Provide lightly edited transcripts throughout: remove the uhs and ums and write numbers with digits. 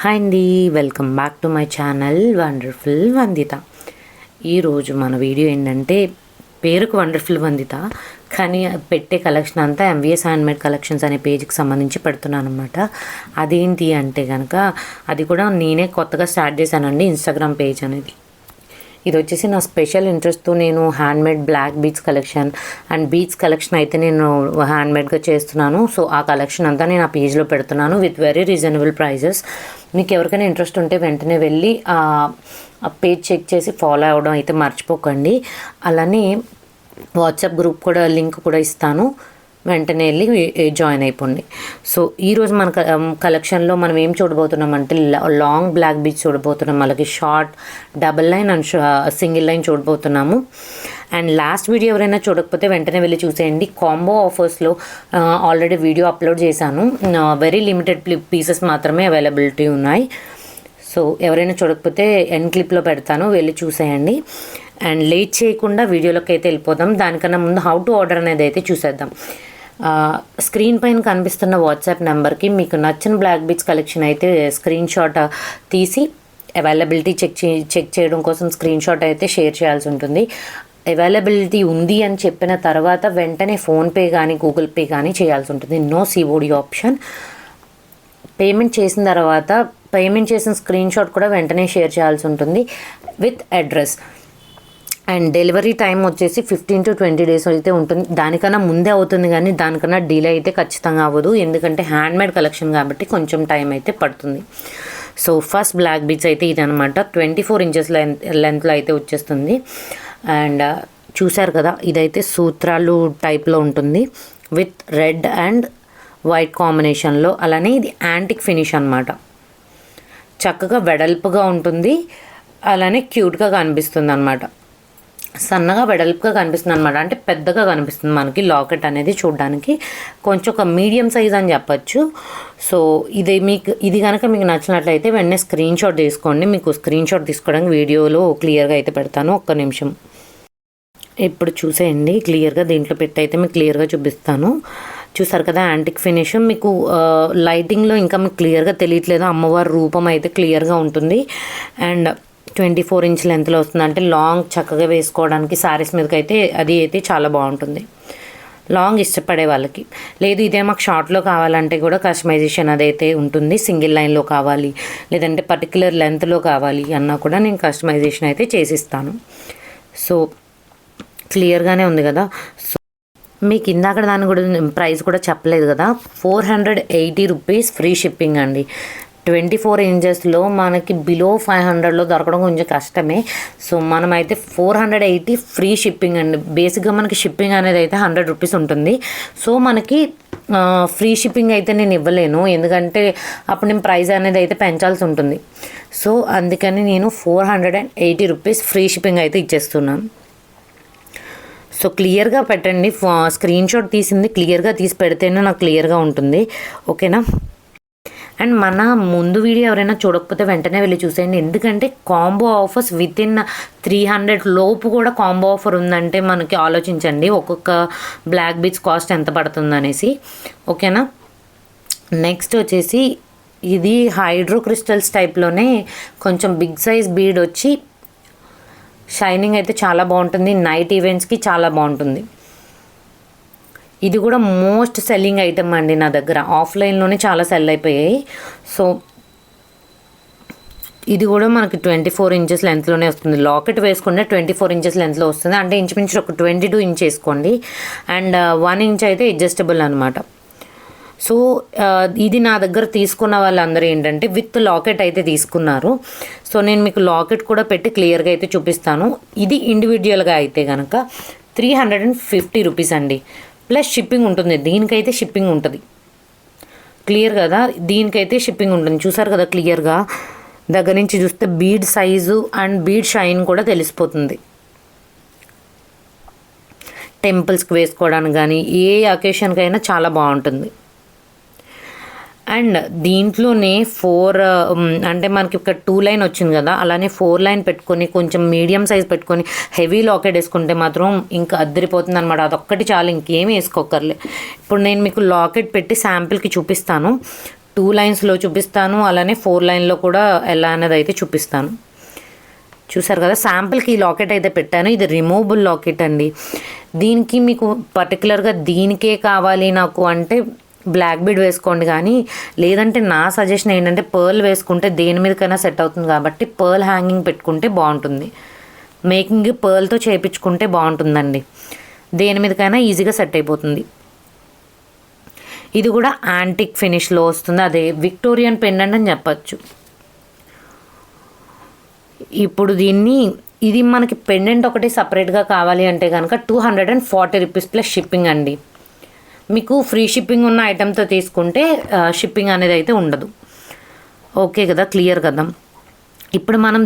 Hi అండి, welcome back to my channel wonderful Vanditha. ఈరోజు మన వీడియో ఏంటంటే పేరుకు వండర్ఫుల్ వందిత, కానీ పెట్టే కలెక్షన్ అంతా ఎంవిఎస్ హ్యాండ్మేడ్ కలెక్షన్స్ అనే పేజ్కి సంబంధించి పెడుతున్నాను అనమాట. అదేంటి అంటే కనుక అది కూడా నేనే కొత్తగా స్టార్ట్ చేశానండి, ఇన్స్టాగ్రామ్ పేజ్ అనేది. ఇది వచ్చేసి నా స్పెషల్ ఇంట్రెస్ట్తో నేను handmade black beads collection and beads collection అయితే నేను హ్యాండ్మేడ్గా చేస్తున్నాను. సో ఆ కలెక్షన్ అంతా నేను ఆ పేజ్లో పెడుతున్నాను విత్ వెరీ రీజనబుల్ ప్రైజెస్. మీకు ఎవరికైనా ఇంట్రెస్ట్ ఉంటే వెంటనే వెళ్ళి ఆ పేజ్ చెక్ చేసి ఫాలో అవ్వడం అయితే మర్చిపోకండి. అలానే వాట్సాప్ గ్రూప్ కూడా లింక్ కూడా ఇస్తాను, వెంటనే వెళ్ళి జాయిన్ అయిపోండి. సో ఈరోజు మన కలెక్షన్లో మనం ఏం చూడబోతున్నామంటే లాంగ్ బ్లాక్ బీడ్స్ చూడబోతున్నాం, అలాగే short double line and single line చూడబోతున్నాము. అండ్ లాస్ట్ వీడియో ఎవరైనా చూడకపోతే వెంటనే వెళ్ళి చూసేయండి. కాంబో ఆఫర్స్లో ఆల్రెడీ వీడియో అప్లోడ్ చేశాను, వెరీ లిమిటెడ్ పీసెస్ మాత్రమే అవైలబిలిటీ ఉన్నాయి. సో ఎవరైనా చూడకపోతే ఎండ్ క్లిప్లో పెడతాను, వెళ్ళి చూసేయండి. అండ్ లేట్ చేయకుండా వీడియోలోకి అయితే వెళ్ళిపోదాం. దానికన్నా ముందు హౌ టు ఆర్డర్ అనేది అయితే చూసేద్దాం. స్క్రీన్ పైన కనిపిస్తున్న వాట్సాప్ నెంబర్కి మీకు నచ్చిన బ్లాక్ బీడ్స్ కలెక్షన్ అయితే స్క్రీన్ షాట్ తీసి అవైలబిలిటీ చెక్ చేయడం కోసం స్క్రీన్ షాట్ అయితే షేర్ చేయాల్సి ఉంటుంది. అవైలబిలిటీ ఉంది అని చెప్పిన తర్వాత వెంటనే ఫోన్పే కానీ గూగుల్ పే కానీ చేయాల్సి ఉంటుంది. No COD option. పేమెంట్ చేసిన తర్వాత పేమెంట్ చేసిన స్క్రీన్ షాట్ కూడా వెంటనే షేర్ చేయాల్సి ఉంటుంది with address. And delivery time వచ్చేసి 15 to 20 days అయితే ఉంటుంది. దానికన్నా ముందే అవుతుంది కానీ దానికన్నా డిలే అయితే ఖచ్చితంగా అవ్వదు, ఎందుకంటే హ్యాండ్మేడ్ కలెక్షన్ కాబట్టి కొంచెం టైం అయితే పడుతుంది. సో ఫస్ట్ బ్లాక్ బీడ్స్ అయితే ఇదనమాట, 24 inches లెంత్లో అయితే వచ్చేస్తుంది. అండ్ చూసారు కదా, ఇదైతే సూత్రాలు టైప్లో ఉంటుంది విత్ రెడ్ అండ్ వైట్ కాంబినేషన్లో. అలానే ఇది యాంటిక్ ఫినిష్ అనమాట, చక్కగా వెడల్పుగా ఉంటుంది, అలానే క్యూట్గా కనిపిస్తుంది అనమాట. సన్నగా వెడల్పుగా కనిపిస్తుంది అనమాట, అంటే పెద్దగా కనిపిస్తుంది మనకి లాకెట్ అనేది చూడడానికి. కొంచెం ఒక మీడియం సైజ్ అని చెప్పచ్చు. సో ఇది కనుక మీకు నచ్చినట్లయితే వెంటనే స్క్రీన్ షాట్ తీసుకోండి. మీకు స్క్రీన్ షాట్ తీసుకోవడానికి వీడియోలో క్లియర్గా అయితే పెడతాను, ఒక్క నిమిషం. ఇప్పుడు చూసేయండి క్లియర్గా, దీంట్లో పెట్టి అయితే మీకు క్లియర్గా చూపిస్తాను. చూసారు కదా యాంటిక్ ఫినిష్. మీకు లైటింగ్లో ఇంకా మీకు క్లియర్గా తెలియట్లేదు, అమ్మవారి రూపం అయితే క్లియర్గా ఉంటుంది. అండ్ 24 inch లెంత్లో వస్తుంది, అంటే లాంగ్ చక్కగా వేసుకోవడానికి శారీస్ మీదకి అయితే అది అయితే చాలా బాగుంటుంది లాంగ్ ఇష్టపడే వాళ్ళకి. లేదు ఇదే మాకు షార్ట్లో కావాలంటే కూడా కస్టమైజేషన్ అదైతే ఉంటుంది. సింగిల్ లైన్లో కావాలి లేదంటే పర్టికులర్ లెంత్లో కావాలి అన్నా కూడా నేను కస్టమైజేషన్ అయితే చేసిస్తాను. సో క్లియర్గానే ఉంది కదా. సో మీకు ఇందాక దాని కూడా ప్రైస్ కూడా చెప్పలేదు కదా, 480 rupees ఫ్రీ షిప్పింగ్ అండి. 24 inchesలో మనకి బిలో 500లో దొరకడం కొంచెం కష్టమే. సో మనమైతే 480 ఫ్రీ షిప్పింగ్ అండి. బేసిక్గా మనకి షిప్పింగ్ అనేది అయితే 100 rupees ఉంటుంది. సో మనకి ఫ్రీ షిప్పింగ్ అయితే నేను ఇవ్వలేను, ఎందుకంటే అప్పుడు నేను ప్రైస్ అనేది అయితే పెంచాల్సి ఉంటుంది. సో అందుకని నేను 480 rupees ఫ్రీ షిప్పింగ్ అయితే ఇచ్చేస్తున్నాను. సో క్లియర్గా పెట్టండి, స్క్రీన్ షాట్ తీసింది క్లియర్గా తీసి పెడితేనే నాకు క్లియర్గా ఉంటుంది, ఓకేనా. అండ్ మన ముందు వీడియో ఎవరైనా చూడకపోతే వెంటనే వెళ్ళి చూసేయండి, ఎందుకంటే కాంబో ఆఫర్స్ విత్ ఇన్ 300 లోపు కూడా కాంబో ఆఫర్ ఉందంటే మనకి ఆలోచించండి ఒక్కొక్క బ్లాక్ బీడ్స్ కాస్ట్ ఎంత పడుతుంది అనేసి, ఓకేనా. నెక్స్ట్ వచ్చేసి ఇది హైడ్రో క్రిస్టల్స్ టైప్లోనే కొంచెం బిగ్ సైజ్ బీడ్ వచ్చి షైనింగ్ అయితే చాలా బాగుంటుంది, నైట్ ఈవెంట్స్కి చాలా బాగుంటుంది. ఇది కూడా మోస్ట్ సెల్లింగ్ ఐటమ్ అండి నా దగ్గర, ఆఫ్లైన్లోనే చాలా సెల్ అయిపోయాయి. సో ఇది కూడా మనకి 24 inches లెంత్లోనే వస్తుంది. లాకెట్ వేసుకుంటే 24 inches లెంత్లో వస్తుంది, అంటే ఇంచుమించు ఒక 22 inch వేసుకోండి. అండ్ 1 inch అయితే అడ్జస్టబుల్ అనమాట. సో ఇది నా దగ్గర తీసుకున్న వాళ్ళందరూ ఏంటంటే విత్ లాకెట్ అయితే తీసుకున్నారు. సో నేను మీకు లాకెట్ కూడా పెట్టి క్లియర్గా అయితే చూపిస్తాను. ఇది ఇండివిజువల్గా అయితే కనుక 350 rupees అండి, ప్లస్ షిప్పింగ్ ఉంటుంది. దీనికైతే షిప్పింగ్ ఉంటుంది, క్లియర్ కదా, దీనికైతే షిప్పింగ్ ఉంటుంది. చూసారు కదా క్లియర్గా, దగ్గర నుంచి చూస్తే bead size and bead shine కూడా తెలిసిపోతుంది. టెంపుల్స్కి వేసుకోవడానికి కానీ ఏ అకేషన్కైనా చాలా బాగుంటుంది. అండ్ దీంట్లోనే 4 అంటే మనకి ఇక్కడ 2 లైన్ వచ్చింది కదా, అలానే 4 లైన్ పెట్టుకొని కొంచెం మీడియం సైజ్ పెట్టుకొని హెవీ లాకెట్ వేసుకుంటే మాత్రం ఇంకా అద్దరిపోతుంది అనమాట. అదొక్కటి చాలు, ఇంకేమీ వేసుకోకర్లే. ఇప్పుడు నేను మీకు లాకెట్ పెట్టి శాంపిల్కి చూపిస్తాను. 2 లైన్స్లో చూపిస్తాను, అలానే 4 లైన్లో కూడా ఎలా అనేది అయితే చూపిస్తాను. చూసారు కదా, శాంపుల్కి ఈ లాకెట్ అయితే పెట్టాను. ఇది రిమూవబుల్ లాకెట్ అండి. దీనికి మీకు పర్టికులర్గా దీనికే కావాలి నాకు అంటే బ్లాక్ బీడ్ వేసుకోండి, కానీ లేదంటే నా సజెషన్ ఏంటంటే పర్ల్ వేసుకుంటే దేని మీదకైనా సెట్ అవుతుంది కాబట్టి పర్ల్ హ్యాంగింగ్ పెట్టుకుంటే బాగుంటుంది. మేకింగ్ పర్ల్తో చేయించుకుంటే బాగుంటుందండి, దేని మీదకైనా ఈజీగా సెట్ అయిపోతుంది. ఇది కూడా యాంటిక్ ఫినిష్లో వస్తుంది, అదే విక్టోరియన్ పెండెంట్ అని చెప్పచ్చు. ఇప్పుడు ఇది మనకి పెండెంట్ ఒకటి సపరేట్గా కావాలి అంటే కనుక 240 రూపీస్ ప్లస్ షిప్పింగ్ అండి. మీకు ఫ్రీ షిప్పింగ్ ఉన్న ఐటెంతో తీసుకుంటే షిప్పింగ్ అనేది అయితే ఉండదు. ఓకే కదా, క్లియర్ కదా. ఇప్పుడు మనం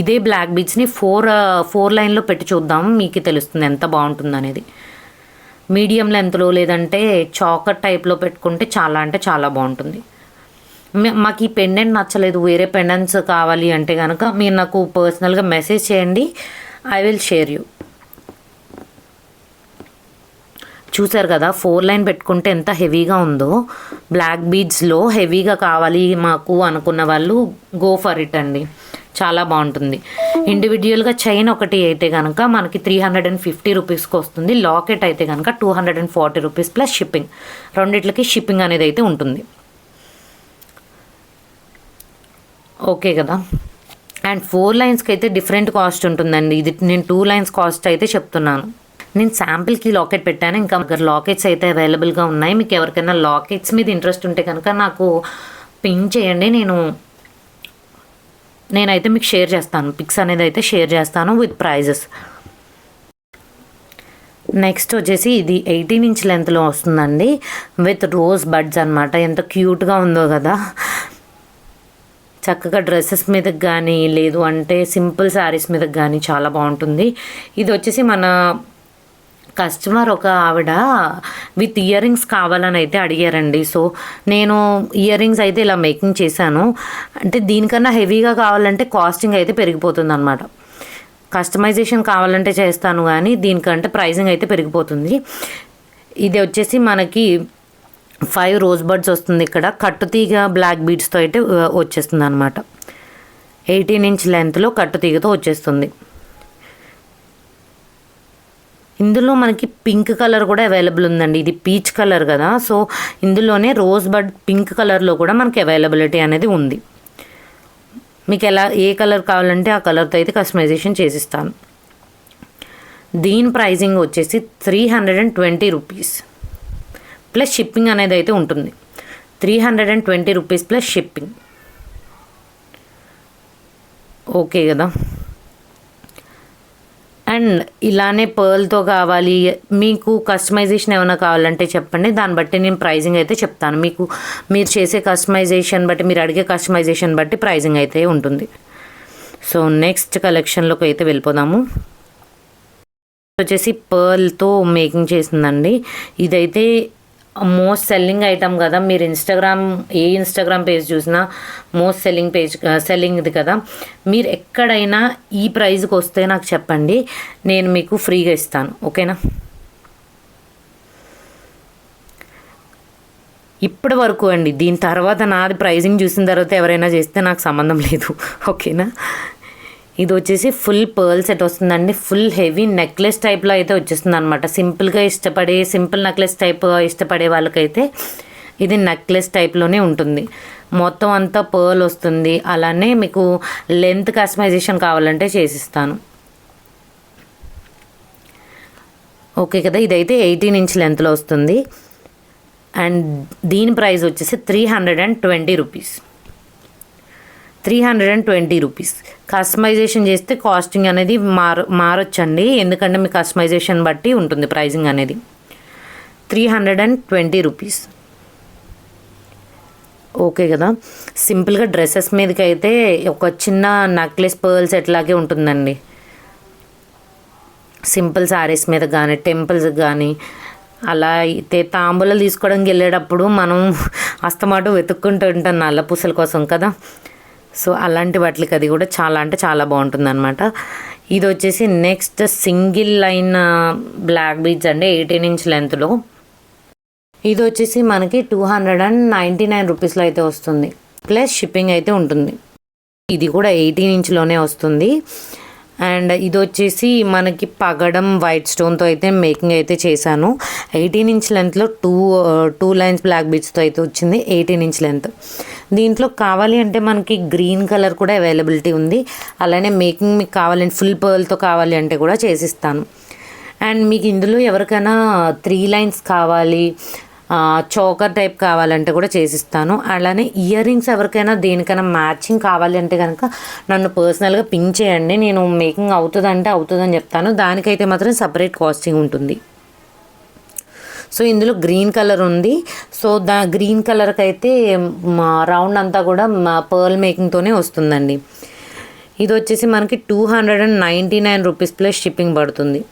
ఇదే బ్లాక్ బీడ్స్ని 4 లైన్లో పెట్టి చూద్దాం, మీకు తెలుస్తుంది ఎంత బాగుంటుంది అనేది. మీడియం లెంత్లో లేదంటే చాకర్ టైప్లో పెట్టుకుంటే చాలా అంటే చాలా బాగుంటుంది. మాకు ఈ పెండెంట్ నచ్చలేదు, వేరే పెండెంట్స్ కావాలి అంటే కనుక మీరు నాకు పర్సనల్గా మెసేజ్ చేయండి, ఐ విల్ షేర్ యూ. చూసారు కదా 4 లైన్ పెట్టుకుంటే ఎంత హెవీగా ఉందో. బ్లాక్ బీడ్స్లో హెవీగా కావాలి మాకు అనుకున్న వాళ్ళు గో ఫర్ ఇట్ అండి, చాలా బాగుంటుంది. ఇండివిజువల్గా చైన్ ఒకటి అయితే కనుక మనకి 350 రూపీస్కి వస్తుంది. లాకెట్ అయితే కనుక 240 రూపీస్ ప్లస్ షిప్పింగ్, రెండిట్లకి షిప్పింగ్ అనేది అయితే ఉంటుంది. ఓకే కదా. అండ్ 4 లైన్స్కి అయితే డిఫరెంట్ కాస్ట్ ఉంటుందండి. ఇది నేను 2 లైన్స్ కాస్ట్ అయితే చెప్తున్నాను. నేను శాంపిల్కి లాకెట్ పెట్టాను, ఇంకా లాకెట్స్ అయితే అవైలబుల్గా ఉన్నాయి. మీకు ఎవరికైనా లాకెట్స్ మీద ఇంట్రెస్ట్ ఉంటే కనుక నాకు పింక్ చేయండి, నేనైతే మీకు షేర్ చేస్తాను, పిక్స్ అనేది అయితే షేర్ చేస్తాను విత్ ప్రైజెస్. నెక్స్ట్ వచ్చేసి ఇది 18 ఇంచ్ లెంత్లో వస్తుందండి విత్ రోజ్ బడ్స్ అనమాట. ఎంత క్యూట్గా ఉందో కదా, చక్కగా డ్రెస్సెస్ మీదకి కానీ లేదు అంటే సింపుల్ శారీస్ మీదకి కానీ చాలా బాగుంటుంది. ఇది వచ్చేసి మన కస్టమర్ ఒక ఆవిడ విత్ ఇయర్ రింగ్స్ కావాలని అయితే అడిగారండి. సో నేను ఇయర్ రింగ్స్ అయితే ఇలా మేకింగ్ చేశాను. అంటే దీనికన్నా హెవీగా కావాలంటే కాస్టింగ్ అయితే పెరిగిపోతుంది అనమాట. కస్టమైజేషన్ కావాలంటే చేస్తాను, కానీ దీనికంటే ప్రైజింగ్ అయితే పెరిగిపోతుంది. ఇది వచ్చేసి మనకి 5 రోజ్ బర్డ్స్ వస్తుంది. ఇక్కడ కట్టుతీగ బ్లాక్ బీడ్స్తో అయితే వచ్చేస్తుంది అనమాట. 18 ఇంచ్ లెంత్లో కట్టుతీగతో వచ్చేస్తుంది. ఇందులో మనకి పింక్ కలర్ కూడా అవైలబుల్ ఉందండి. ఇది పీచ్ కలర్ కదా, సో ఇందులోనే రోజ్ బడ్ పింక్ కలర్లో కూడా మనకి అవైలబిలిటీ అనేది ఉంది. మీకు ఏ కలర్ కావాలంటే ఆ కలర్తో అయితే కస్టమైజేషన్ చేసిస్తాను. దీని ప్రైజింగ్ వచ్చేసి 320 రూపీస్ ప్లస్ షిప్పింగ్ అనేది అయితే ఉంటుంది. 320 రూపీస్ ప్లస్ షిప్పింగ్. ఓకే కదా. అండ్ ఇలానే పర్ల్తో కావాలి, మీకు కస్టమైజేషన్ ఏమైనా కావాలంటే చెప్పండి, దాన్ని బట్టి నేను ప్రైజింగ్ అయితే చెప్తాను. మీరు చేసే కస్టమైజేషన్ బట్టి, మీరు అడిగే కస్టమైజేషన్ బట్టి ప్రైజింగ్ అయితే ఉంటుంది. సో నెక్స్ట్ కలెక్షన్లోకి అయితే వెళ్ళిపోదాము. వచ్చేసి పర్ల్తో మేకింగ్ చేసిందండి. ఇదైతే మోస్ట్ సెల్లింగ్ ఐటమ్ కదా, మీరు ఏ ఇన్స్టాగ్రామ్ పేజ్ చూసినా మోస్ట్ సెల్లింగ్ ఇది కదా. మీరు ఎక్కడైనా ఈ ప్రైజ్కి వస్తే నాకు చెప్పండి, నేను మీకు ఫ్రీగా ఇస్తాను. ఓకేనా. ఇప్పటి వరకు అండి, దీని తర్వాత నాది ప్రైజింగ్ చూసిన తర్వాత ఎవరైనా చేస్తే నాకు సంబంధం లేదు. ఓకేనా. ఇది వచ్చేసి ఫుల్ పర్ల్ సెట్ వస్తుందండి. ఫుల్ హెవీ నెక్లెస్ టైప్లో అయితే వచ్చేస్తుంది అనమాట. సింపుల్ నెక్లెస్ టైప్ ఇష్టపడే వాళ్ళకైతే ఇది నెక్లెస్ టైప్లోనే ఉంటుంది. మొత్తం అంతా పర్ల్ వస్తుంది. అలానే మీకు లెంత్ కస్టమైజేషన్ కావాలంటే చేసిస్తాను. ఓకే కదా. ఇదైతే 18 ఇంచ్ లెంత్లో వస్తుంది. అండ్ దీని ప్రైస్ వచ్చేసి 320 రూపీస్. 320 రూపీస్. కస్టమైజేషన్ చేస్తే కాస్టింగ్ అనేది మారొచ్చండి, ఎందుకంటే మీ కస్టమైజేషన్ బట్టి ఉంటుంది ప్రైజింగ్ అనేది. 320 రూపీస్. ఓకే కదా. సింపుల్గా డ్రెస్సెస్ మీదకి అయితే ఒక చిన్న నెక్లెస్ పర్ల్ సెట్ లాగే ఉంటుందండి. సింపుల్ శారీస్ మీద కానీ టెంపుల్స్ కానీ అలా అయితే తాంబూలాలు తీసుకోవడానికి వెళ్ళేటప్పుడు మనం అస్తమాటు వెతుక్కుంటూ ఉంటాం నల్ల పూసల కోసం కదా. సో అలాంటి వాటికి అది కూడా చాలా అంటే చాలా బాగుంటుంది అనమాట. ఇది వచ్చేసి next single line black beads అండి, 18 ఇంచ్ లెంత్లో. ఇది వచ్చేసి మనకి 299 రూపీస్లో అయితే వస్తుంది, ప్లస్ షిప్పింగ్ అయితే ఉంటుంది. ఇది కూడా 18 ఇంచ్లోనే వస్తుంది. అండ్ ఇది వచ్చేసి మనకి పగడం వైట్ స్టోన్తో అయితే మేకింగ్ అయితే చేశాను. 18 ఇంచ్ లెంత్లో టూ లైన్స్ బ్లాక్ బీడ్స్తో అయితే వచ్చింది. 18 ఇంచ్ లెంత్. దీంట్లో కావాలి అంటే మనకి గ్రీన్ కలర్ కూడా అవైలబిలిటీ ఉంది. అలానే మేకింగ్ మీకు కావాలంటే ఫుల్ పర్ల్తో కావాలి అంటే కూడా చేసిస్తాను. అండ్ మీకు ఇందులో ఎవరికైనా 3 లైన్స్ కావాలి, చోకర్ టైప్ కావాలంటే కూడా చేసిస్తాను. అలానే ఇయర్ రింగ్స్ ఎవరికైనా దేనికైనా మ్యాచింగ్ కావాలి అంటే కనుక నన్ను పర్సనల్గా పింక్ చేయండి. నేను మేకింగ్ అవుతుందని చెప్తాను. దానికైతే మాత్రం సపరేట్ కాస్టింగ్ ఉంటుంది. సో ఇందులో గ్రీన్ కలర్ ఉంది. సో గ్రీన్ కలర్కి అయితే రౌండ్ అంతా కూడా పర్ల్ మేకింగ్తోనే వస్తుందండి. ఇది వచ్చేసి మనకి 299 రూపీస్ ప్లస్ షిప్పింగ్ పడుతుంది.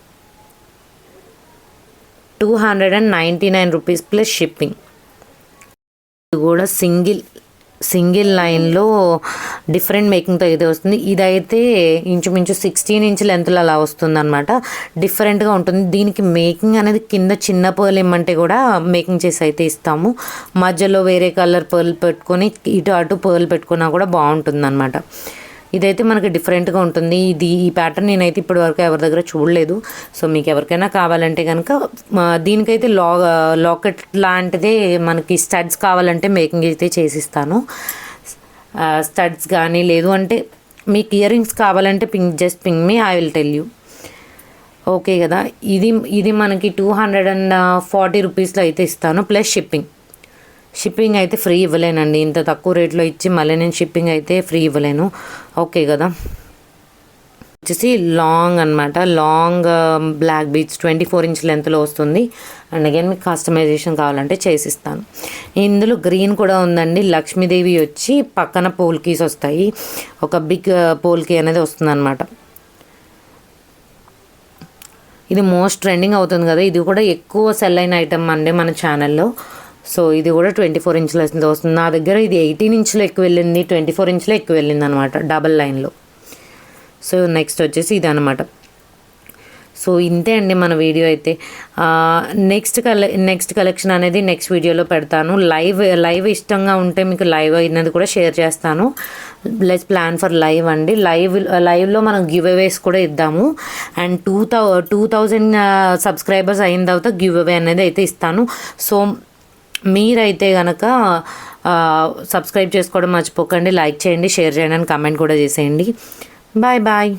299 రూపీస్ ప్లస్ షిప్పింగ్. ఇది కూడా సింగిల్ లైన్లో డిఫరెంట్ మేకింగ్తో అయితే వస్తుంది. ఇదైతే ఇంచుమించు 16 ఇంచ్ లెంత్లో అలా వస్తుంది అనమాట. డిఫరెంట్గా ఉంటుంది. దీనికి మేకింగ్ అనేది కింద చిన్న పర్ల్ ఇమ్మంటే కూడా మేకింగ్ చేసి అయితే ఇస్తాము. మధ్యలో వేరే కలర్ పర్ల్ పెట్టుకొని ఇటు అటు పర్ల్ పెట్టుకున్నా కూడా బాగుంటుంది అనమాట. ఇదైతే మనకి డిఫరెంట్గా ఉంటుంది. ఈ ప్యాటర్న్ నేనైతే ఇప్పటి వరకు ఎవరి దగ్గర చూడలేదు. సో మీకు ఎవరికైనా కావాలంటే కనుక దీనికైతే లాకెట్ లాంటిదే మనకి స్టడ్స్ కావాలంటే మేకింగ్ అయితే చేసిస్తాను. స్టడ్స్ కానీ లేదు అంటే మీకు ఇయర్ రింగ్స్ కావాలంటే just ping me, I will tell you. Okay కదా. ఇది మనకి 240 రూపీస్లో అయితే ఇస్తాను, ప్లస్ షిప్పింగ్ అయితే ఫ్రీ ఇవ్వలేనండి. ఇంత తక్కువ రేట్లో ఇచ్చి మళ్ళీ నేను షిప్పింగ్ అయితే ఫ్రీ ఇవ్వలేను. ఓకే కదా. వచ్చేసి లాంగ్ అనమాట, లాంగ్ బ్లాక్ బీడ్స్ 24 ఇంచ్ లెంత్లో వస్తుంది. అండ్ అగైన్ మీకు కస్టమైజేషన్ కావాలంటే చేసిస్తాను. ఇందులో గ్రీన్ కూడా ఉందండి. లక్ష్మీదేవి వచ్చి పక్కన పోల్కీస్ వస్తాయి. ఒక బిగ్ పోల్కీ అనేది వస్తుంది అనమాట. ఇది మోస్ట్ ట్రెండింగ్ అవుతుంది కదా. ఇది కూడా ఎక్కువ సెల్ అయిన ఐటమ్ అండి మన ఛానల్లో. సో ఇది కూడా 24 ఇంచ్లో వస్తుంది. నా దగ్గర ఇది 18 ఇంచ్లో ఎక్కువ వెళ్ళింది, 24 ఇంచ్లో ఎక్కువ వెళ్ళింది అనమాట, డబల్ లైన్లో. సో నెక్స్ట్ వచ్చేసి ఇది అనమాట. సో ఇంతే అండి మన వీడియో అయితే. నెక్స్ట్ కలెక్షన్ అనేది నెక్స్ట్ వీడియోలో పెడతాను. లైవ్ ఇష్టంగా ఉంటే మీకు లైవ్ అయినది కూడా షేర్ చేస్తాను. లెట్స్ ప్లాన్ ఫర్ లైవ్ అండి. లైవ్లో మనం గివ్ అవేస్ కూడా ఇద్దాము. అండ్ 2000 సబ్స్క్రైబర్స్ అయిన తర్వాత గివ్ అవే అనేది అయితే ఇస్తాను. సో మీరైతే కనుక సబ్స్క్రైబ్ చేసుకోవడం మర్చిపోకండి. లైక్ చేయండి, షేర్ చేయండి, అని కామెంట్ కూడా చేసేయండి. బాయ్.